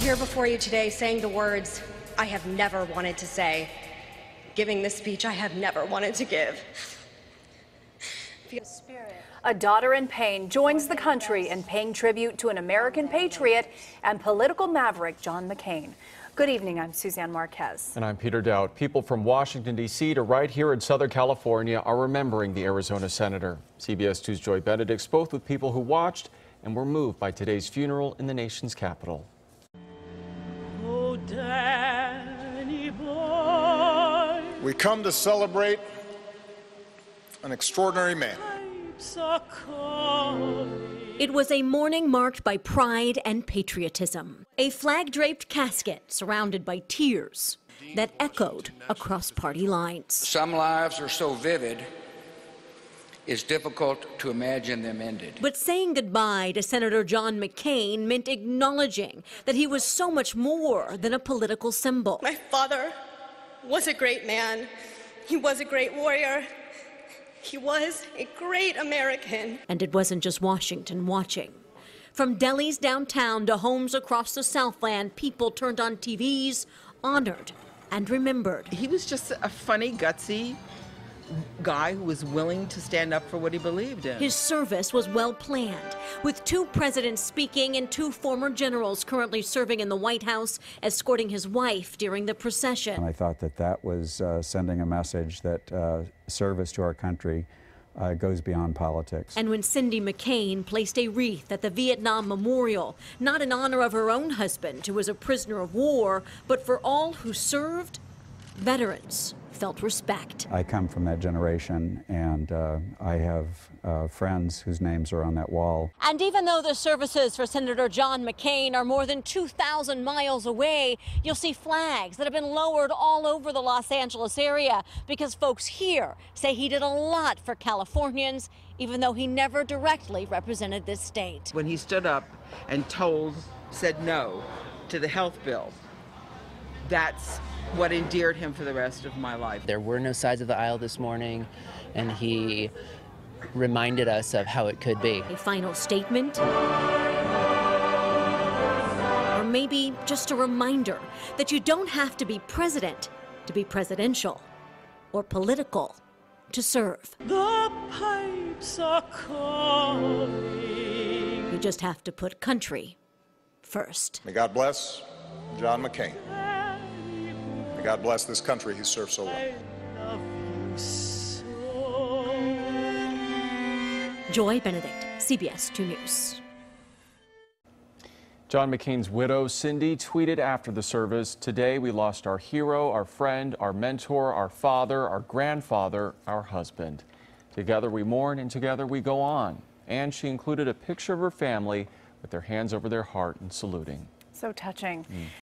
here before you today saying the words I have never wanted to say, giving the speech I have never wanted to give. A daughter in pain joins the country in paying tribute to an American patriot and political maverick, John McCain. Good evening, I'm Suzanne Marquez. And I'm Peter Dowd. People from Washington, D.C. to right here in Southern California are remembering the Arizona senator. CBS 2's Joy Benedict spoke with people who watched and were moved by today's funeral in the nation's capital. Oh, Danny boy. We come to celebrate an extraordinary man. It was a morning marked by pride and patriotism. A flag-draped casket surrounded by tears that echoed across party lines. Some lives are so vivid, it's difficult to imagine them ended. But saying goodbye to Senator John McCain meant acknowledging that he was so much more than a political symbol. My father was a great man. He was a great warrior. He was a great American. And it wasn't just Washington watching. From delis downtown to homes across the Southland, people turned on TVs, honored and remembered. He was just a funny, gutsy guy who was willing to stand up for what he believed in. His service was well planned, with 2 presidents speaking and 2 former generals currently serving in the White House escorting his wife during the procession. And I thought that that was sending a message that service to our country goes beyond politics. And when Cindy McCain placed a wreath at the Vietnam Memorial, not in honor of her own husband, who was a prisoner of war, but for all who served, veterans felt respect. I come from that generation, and I have friends whose names are on that wall. And even though the services for Senator John McCain are more than 2,000 miles away, you'll see flags that have been lowered all over the Los Angeles area because folks here say he did a lot for Californians, even though he never directly represented this state. When he stood up and said no to the health bill, that's what endeared him for the rest of my life. There were no sides of the aisle this morning, and he reminded us of how it could be. A final statement? Or maybe just a reminder that you don't have to be president to be presidential or political to serve. The pipes are calling. You just have to put country first. May God bless John McCain. May God bless this country he served so well. Joy Benedict, CBS 2 News. John McCain's widow, Cindy, tweeted after the service, "Today we lost our hero, our friend, our mentor, our father, our grandfather, our husband. Together we mourn and together we go on." And she included a picture of her family with their hands over their heart and saluting. So touching.